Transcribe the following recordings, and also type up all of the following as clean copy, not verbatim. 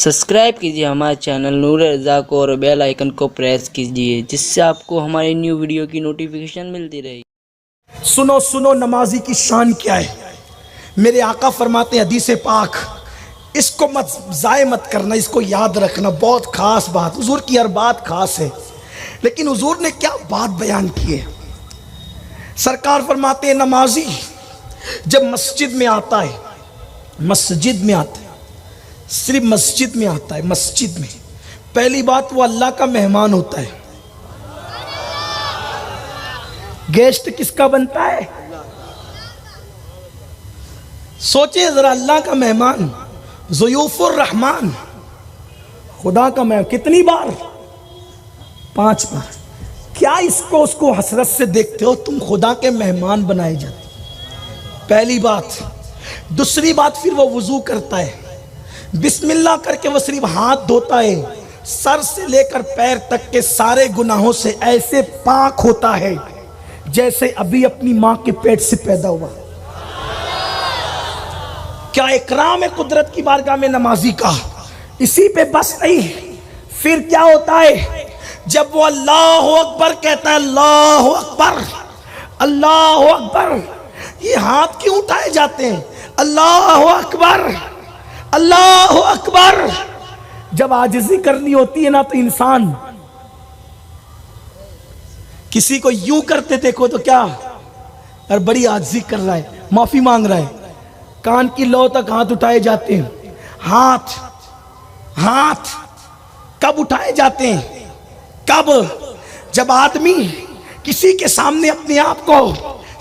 Subscribe कीजिए हमारे channel नूर रज़ा को और बेल आइकन को प्रेस कीजिए जिससे आपको हमारी न्यू वीडियो की नोटिफिकेशन मिलती रहे। सुनो सुनो नमाजी की शान क्या है। मेरे आका फरमाते हैं हदीस पाक, इसको मत ज़ाय मत करना, इसको याद रखना, बहुत खास बात। हुजूर की हर बात खास है, लेकिन हुजूर ने क्या बात बयान की है। सरकार फरमाते हैं नमाजी जब मस्जिद में आता है, मस्जिद में आता है, सिर्फ मस्जिद में आता है, मस्जिद में पहली बात वो अल्लाह का मेहमान होता है। गेस्ट किसका बनता है? सोचे जरा, अल्लाह का मेहमान, ज़ुयूफुर रहमान, खुदा का मेहमान। कितनी बार? 5 बार। क्या इसको उसको हसरत से देखते हो? तुम खुदा के मेहमान बनाए जाते। पहली बात। दूसरी बात, फिर वो वुजू करता है, बिस्मिल्लाह करके वो सिर्फ हाथ धोता है, सर से लेकर पैर तक के सारे गुनाहों से ऐसे पाक होता है जैसे अभी अपनी मां के पेट से पैदा हुआ। क्या इकराम है कुदरत की बारगाह में नमाजी का। इसी पे बस नहीं, फिर क्या होता है जब वो अल्लाह अकबर कहता है, अल्लाह अकबर, अल्लाह अकबर, ये हाथ क्यों उठाए जाते हैं? अल्लाह अकबर, अल्लाह अकबर। जब आजिज़ी करनी होती है ना, तो इंसान किसी को यूं करते देखो तो क्या, और बड़ी आजिज़ी कर रहा है, माफी मांग रहा है, कान की लौ तक हाथ उठाए जाते हैं। हाथ हाथ कब उठाए जाते हैं? कब? जब आदमी किसी के सामने अपने आप को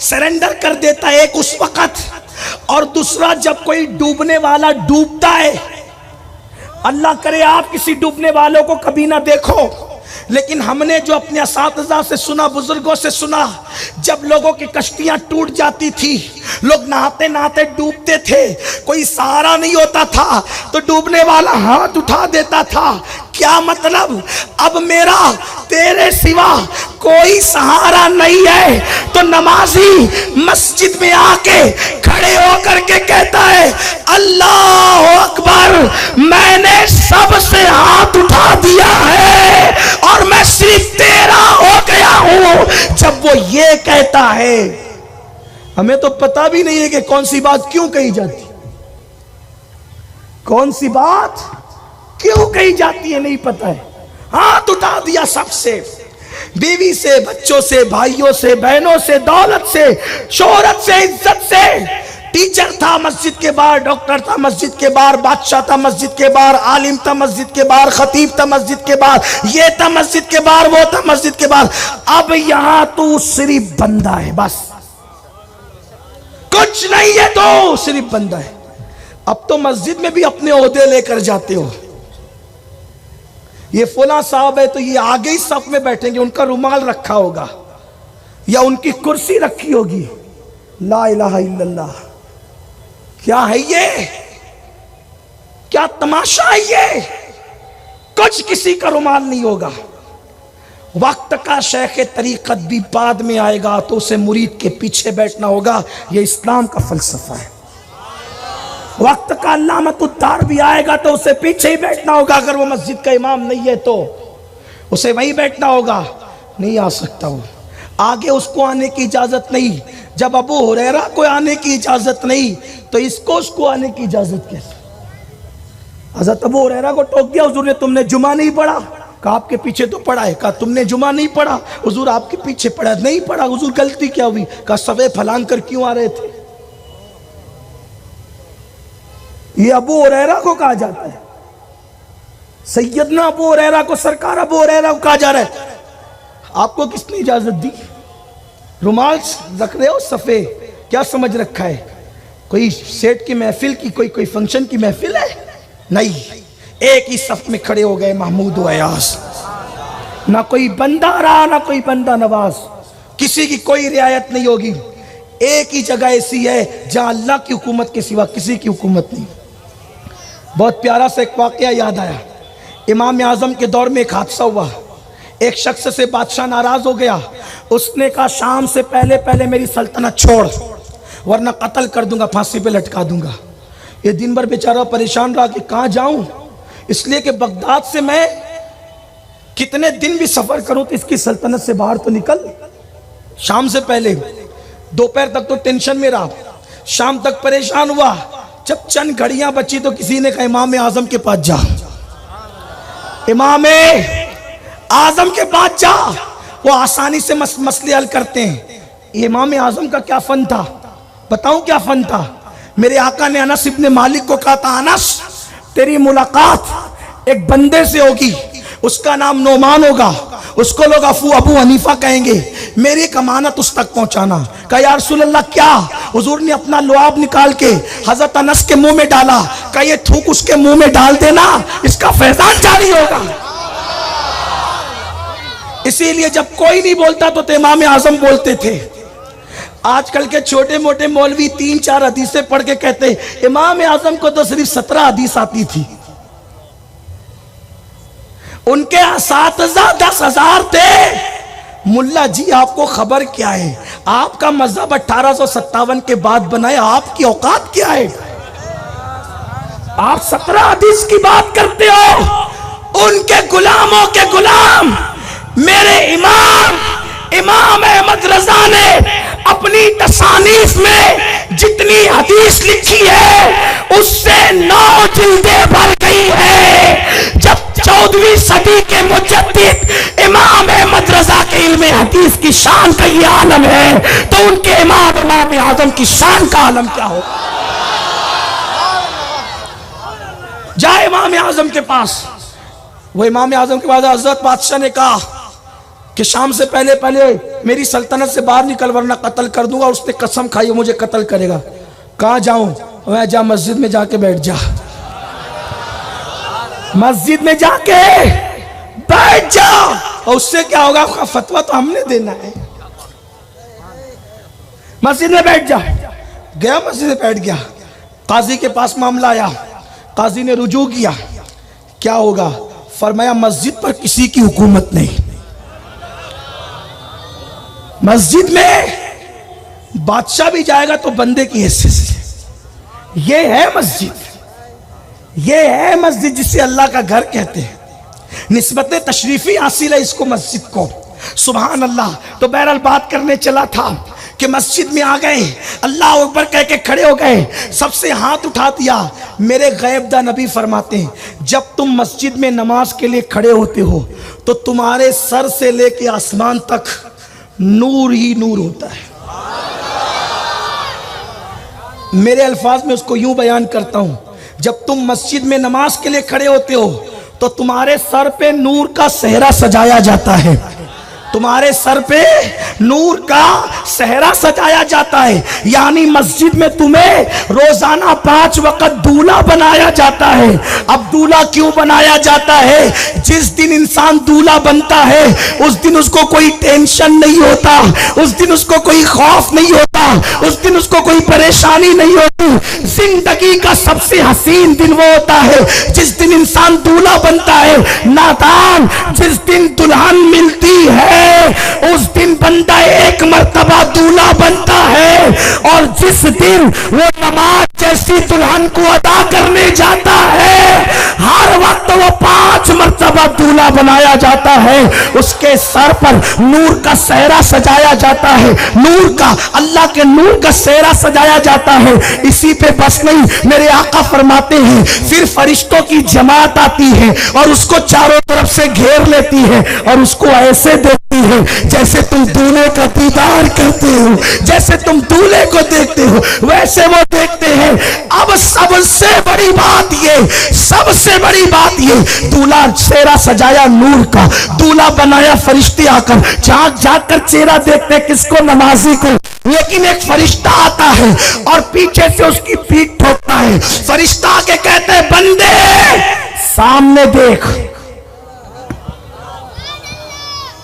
सरेंडर कर देता है, एक उस वक्त, और दूसरा जब कोई डूबने वाला डूबता है। अल्लाह करे आप किसी डूबने वालों को कभी ना देखो, लेकिन हमने जो अपने असातिज़ा से सुना, बुजुर्गों से सुना, जब लोगों की कश्तियां टूट जाती थी, लोग नहाते नहाते डूबते थे, कोई सहारा नहीं होता था, तो डूबने वाला हाथ उठा देता था। क्या मतलब? अब मेरा तेरे सिवा कोई सहारा नहीं है। तो नमाजी मस्जिद में आके खड़े होकर के कहता है, अल्लाह अकबर, मैंने सबसे हाथ उठा दिया है और मैं सिर्फ तेरा हो गया हूं। जब वो ये कहता है, हमें तो पता भी नहीं है कि कौन सी बात क्यों कही जाती, कौन सी बात क्यों कही जाती है, नहीं पता है। हाथ उठा दिया सबसे, बीवी से, बच्चों से, भाइयों से, बहनों से, दौलत से, शोहरत से, इज्जत से। टीचर था मस्जिद के बाहर, डॉक्टर था मस्जिद के बाहर, बादशाह था मस्जिद के बाहर, आलिम था मस्जिद के बाहर, खतीब था मस्जिद के बाहर, ये था मस्जिद के बाहर, वो था मस्जिद के बाहर। अब यहां तू सिर्फ बंदा है, बस कुछ नहीं है, तो सिर्फ बंदा है। अब तो मस्जिद में भी अपने ओहदे लेकर जाते हो। ये फुला साहब है तो ये आगे ही सफ में बैठेंगे, उनका रुमाल रखा होगा या उनकी कुर्सी रखी होगी। ला इलाहा इल्लल्लाह। क्या है ये? क्या तमाशा है ये? कुछ किसी का रुमाल नहीं होगा। वक्त का शेख तरीकत भी बाद में आएगा तो उसे मुरीद के पीछे बैठना होगा। यह इस्लाम का फलसफा है। वक्त का अल्लामतुद्दार भी आएगा तो उसे पीछे ही बैठना होगा। अगर वो मस्जिद का इमाम नहीं है तो उसे वहीं बैठना होगा, नहीं आ सकता वो आगे, उसको आने की इजाजत नहीं। जब अबू हुरैरा को आने की इजाजत नहीं तो इसको उसको आने की इजाजत कैसे? हज़रत अबू हुरैरा को टोक दिया हुजूर ने, तुमने जुमा नहीं पढ़ा? कहा आपके पीछे तो पढ़ा है। कहा तुमने जुमा नहीं पढ़ा? हुजूर आपके पीछे पढ़ा नहीं पढ़ा। हुजूर गलती क्या हुई? कहा सवे फलांग कर क्यों आ रहे थे? ये अबू हुरैरा को कहा जाता है, सैयदना अबू हुरैरा को, सरकार अबू हुरैरा को कहा जा रहा है। आपको किसने इजाजत दी? रुमाल रख रहे हो सफे, क्या समझ रखा है? कोई सेठ की महफिल की, कोई फंक्शन की महफिल है? नहीं, एक ही सफ में खड़े हो गए महमूद व अयाज। ना कोई बंदा रहा, ना कोई बंदा नवाज, किसी की कोई रियायत नहीं होगी। एक ही जगह ऐसी है जहां अल्लाह की हुकूमत के सिवा किसी की हुकूमत नहीं। बहुत प्यारा सा एक वाकया याद आया। इमाम आजम के दौर में एक हादसा हुआ। एक शख्स से बादशाह नाराज हो गया। उसने कहा शाम से पहले पहले मेरी सल्तनत छोड़, वरना कत्ल कर दूंगा, फांसी पे लटका दूंगा। ये दिन भर बेचारा परेशान रहा कि कहाँ जाऊं। इसलिए कि बगदाद से मैं कितने दिन भी सफर करूं तो इसकी सल्तनत से बाहर तो निकल। शाम से पहले दोपहर तक तो टेंशन में रहा, शाम तक परेशान हुआ। जब चंद घड़ियां बची तो किसी ने कहा इमाम आजम के पास जा, इमाम आजम के पास जा, वो आसानी से मसले हल करते हैं। इमाम आजम का क्या फन था बताऊं, क्या फन था। मेरे आका ने अनस इब्ने मालिक को कहा था, अनस तेरी मुलाकात एक बंदे से होगी, उसका नाम नोमान होगा, उसको लोग अबू हनीफा कहेंगे, मेरी एक अमानत उस तक पहुंचाना। कहा या रसूल अल्लाह क्या? हुजूर ने अपना लुआब निकाल के हजरत अनस के मुंह में डाला, कहा ये थूक उसके मुंह में डाल देना, इसका फैजान जारी होगा। इसीलिए जब कोई नहीं बोलता तो इमाम आजम बोलते थे। आजकल के छोटे मोटे मौलवी 3-4 हदीसें पढ़ के कहते इमाम आजम को तो सिर्फ 17 हदीस आती थी, उनके 7,000-10,000 थे। मुल्ला जी आपको खबर क्या है, आपका मजहब 1857 के बाद बनाए, आपकी औकात क्या है? आप 17 हदीस की बात करते हो। उनके गुलामों के गुलाम मेरे इमाम अहमद रजा ने अपनी तसानीफ में जितनी हदीस लिखी है उससे 9 जिल्दें भर गई है। जब 14वीं सदी के मुजद्दिद इमाम अहमद रजा के इल्म हदीस की शान का ये आलम है, तो उनके इमाम आजम की शान का आलम क्या हो। जाए इमाम आजम के पास। वो इमाम आजम के बाद हजरत बादशाह ने कहा कि शाम से पहले पहले मेरी सल्तनत से बाहर निकल वरना कत्ल कर दूंगा। उसने कसम खाई मुझे कत्ल करेगा। कहाँ जाऊं? वह जा मस्जिद में जाके बैठ जा, मस्जिद में जाके बैठ जा। और उससे क्या होगा? आपका फतवा तो हमने देना है। मस्जिद में बैठ जा। गया मस्जिद में बैठ गया। काजी के पास मामला आया, काजी ने रुजू किया। क्या होगा? फरमाया मस्जिद पर किसी की हुकूमत नहीं, मस्जिद में बादशाह भी जाएगा तो बंदे की हैसियत से। ये है मस्जिद, ये है मस्जिद जिसे अल्लाह का घर कहते हैं। निस्बत तशरीफी हासिल है इसको मस्जिद को। सुभान अल्लाह। तो बहरहाल बात करने चला था कि मस्जिद में आ गए, अल्लाह अकबर कह के खड़े हो गए, सबसे हाथ उठा दिया। मेरे गैबदा नबी फरमाते हैं जब तुम मस्जिद में नमाज के लिए खड़े होते हो तो तुम्हारे सर से लेके आसमान तक नूर ही नूर होता है। मेरे अल्फाज में उसको यूं बयान करता हूं, जब तुम मस्जिद में नमाज के लिए खड़े होते हो तो तुम्हारे सर पे नूर का सेहरा सजाया जाता है, तुम्हारे सर पे नूर का सेहरा सजाया जाता है। यानी मस्जिद में तुम्हें रोजाना 5 वक्त दूल्हा बनाया जाता है। अब दूल्हा क्यों बनाया जाता है? जिस दिन इंसान दूल्हा बनता है उस दिन उसको कोई टेंशन नहीं होता, उस दिन उसको कोई खौफ नहीं होता, उस दिन उसको कोई परेशानी नहीं होती। जिंदगी का सबसे हसीन दिन वो होता है जिस दिन इंसान दूल्हा बनता है। नादान, जिस दिन दुल्हन मिलती है उस दिन बंदा एक मर्तबा दूल्हा बनता है, और जिस दिन वो नमाज जैसी दुल्हन को अदा करने जाता है हर वक्त वो 5 मर्तबा दूल्हा बनाया जाता है। उसके सर पर नूर का सेहरा सजाया जाता है, नूर का, अल्लाह के नूर का सेहरा सजाया जाता है। इसी पे बस नहीं, मेरे आका फरमाते हैं फिर फरिश्तों की जमात आती है और उसको चारों तरफ से घेर लेती है और उसको ऐसे देखती है जैसे तुम दूल्हे का दीदार करते हो, जैसे तुम दूल्हे को देखते हो वैसे वो देखते हैं। अब सबसे बड़ी बात ये, सबसे बड़ी बात ये, दूल्हा चेहरा सजाया नूर का, दूल्हा बनाया फरिश्ते आकर झांक झांक कर चेहरा देखते किसको? नमाजी को। लेकिन एक फरिश्ता आता है और पीछे से उसकी पीठ ठोकता है। फरिश्ता आके कहते हैं बंदे सामने देख।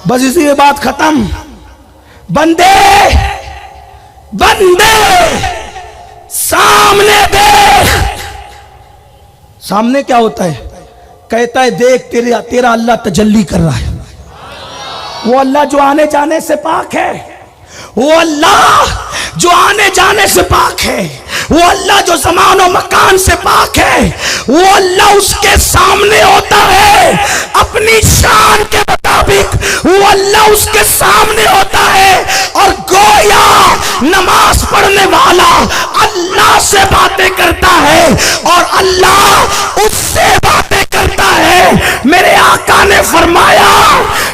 बस इसी में बात खत्म। बंदे बंदे सामने देख। सामने क्या होता है? कहता है देख तेरा अल्लाह तजल्ली कर रहा है। वो अल्लाह जो आने जाने से पाक है, वो अल्लाह जो आने जाने से पाक है, वो अल्लाह जो ज़मान और मकान से पाक है, वो अल्लाह उसके सामने होता है अपनी शान के मुताबिक, वो अल्लाह उसके सामने होता है और गोया नमाज पढ़ने वाला अल्लाह से बातें करता है और अल्लाह उससे बातें करता है। मेरे आका ने फरमाया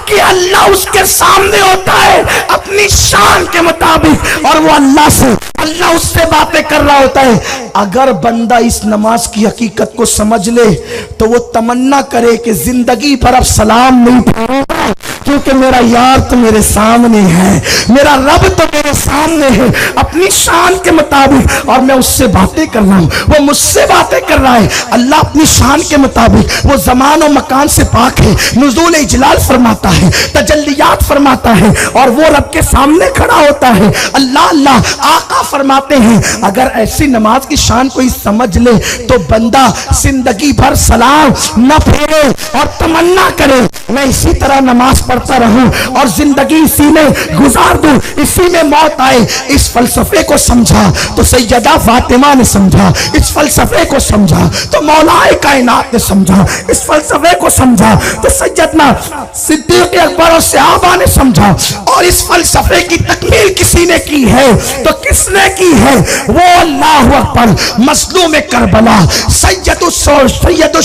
कि अल्लाह उसके सामने होता है अपनी शान के मुताबिक और वो अल्लाह उससे बातें कर रहा होता है। अगर बंदा इस नमाज की हकीकत को समझ ले तो वो तमन्ना करे कि जिंदगी भर अब सलाम नहीं पढ़ूंगा, क्योंकि मेरा यार तो मेरे सामने है, मेरा रब तो मेरे सामने है अपनी शान के मुताबिक और मैं उससे बातें कर रहा हूं, वो मुझसे बातें कर रहा है। अल्लाह अपनी शान के मुताबिक, वो ज़मान और मकान से पाक है, नुज़ूल इजलाल फरमाता है, तजल्लियात फरमाता है और वो रब के सामने खड़ा होता है। अल्लाह अल्लाह आका फरमाते हैं अगर ऐसी नमाज की शान कोई समझ ले तो बंदा जिंदगी भर सलाम न फेरे और तमन्ना करे मैं इसी तरह नमाज पढ़ता रहूं और जिंदगी इसी में गुजार दूं, इसी में मौत आए। इस फलसफे को समझा तो सैयदा फातिमा ने समझा, इस फलसफे को समझा तो मौलाए कायनात ने समझा, इस फलसफे को समझा तो सैयदना सिद्दीक़ अकबर और सहाबा ने समझा और इस फलसफे की तकमील किसी ने की है तो किसने की है? वो अल्लाहु अकबर मज़लूम करबला सैयदुश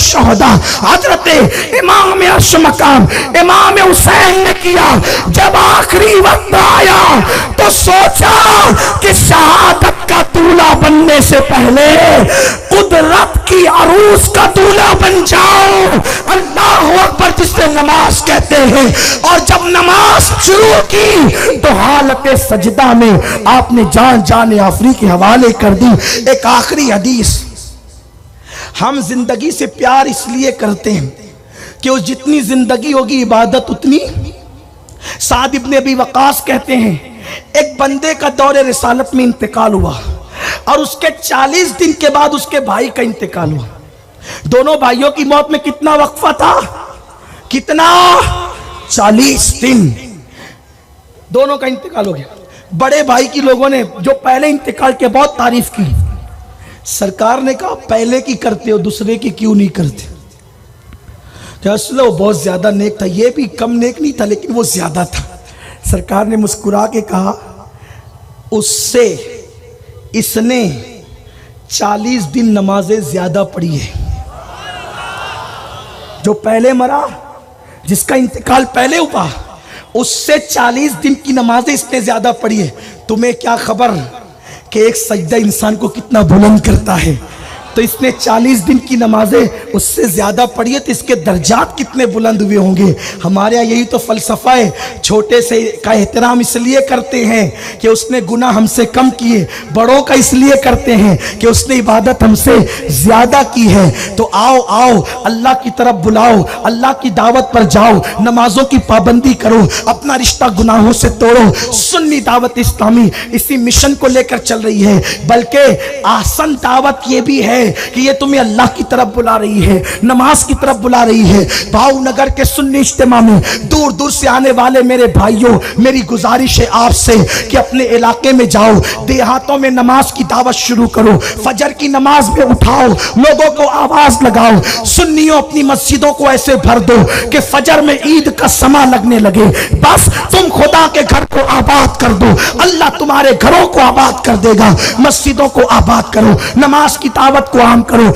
शहदा हजरत इमाम अर्श मकाम इमाम हुसैन ने किया। जब आखिरी वक्त आया तो सोचा कि शहादत का दूल्हा बनने से पहले कुदरत की अरूस का दूल्हा बन जाओ। अल्लाहु अकबर जिसे नमाज कहते हैं। और जब नमाज शुरू की तो हालत सजदा में आपने जान आफरी के हवाले कर दी। एक आखिरी हदीस, हम जिंदगी से प्यार इसलिए करते हैं कि वो जितनी जिंदगी होगी इबादत उतनी। साद इब्न अबी वकास कहते हैं एक बंदे का दौरे रिसालत में इंतकाल हुआ और उसके 40 दिन के बाद उसके भाई का इंतकाल हुआ। दोनों भाइयों की मौत में कितना वक्फा था? कितना? 40 दिन। दोनों का इंतकाल हो गया। बड़े भाई की लोगों ने जो पहले इंतकाल के बहुत तारीफ की। सरकार ने कहा पहले की करते हो दूसरे की क्यों नहीं करते? असल वो बहुत ज्यादा नेक था, ये भी कम नेक नहीं था लेकिन वो ज्यादा था। सरकार ने मुस्कुरा के कहा उससे इसने 40 दिन नमाजें ज्यादा पढ़ी है। जो पहले मरा, जिसका इंतकाल पहले हुआ, उससे 40 दिन की नमाजें इसने ज्यादा पढ़ी है। तुम्हें क्या खबर कि एक सजदा इंसान को कितना बुलंद करता है? तो इसने 40 दिन की नमाजें उससे ज्यादा पढ़ी है तो इसके दर्जात कितने बुलंद हुए होंगे। हमारे यहाँ यही तो फलसफा है। छोटे से का एहतराम इसलिए करते हैं कि उसने गुनाह हमसे कम किए, बड़ों का इसलिए करते हैं कि उसने इबादत हमसे ज्यादा की है। तो आओ आओ अल्लाह की तरफ बुलाओ, अल्लाह की दावत पर जाओ, नमाजों की पाबंदी करो, अपना रिश्ता गुनाहों से तोड़ो। सुन्नी दावत इस्लामी इसी मिशन को लेकर चल रही है। बल्कि आसन दावत ये भी है कि ये तुम्हें अल्लाह की तरफ बुला रही है, नमाज की तरफ बुला रही है। भावनगर के सुन्नी इज्तिमा में दूर दूर से आने वाले मेरे भाइयों, मेरी गुजारिश है आपसे कि अपने इलाके में जाओ, देहातों में नमाज की दावत शुरू करो, फजर की नमाज में उठाओ, लोगों को आवाज लगाओ। सुन्नियों अपनी मस्जिदों को ऐसे भर दो कि फजर में ईद का समा लगने लगे। बस तुम खुदा के घर को आबाद कर दो, अल्लाह तुम्हारे घरों को आबाद कर देगा। मस्जिदों को आबाद करो, नमाज की दावत को आम करो।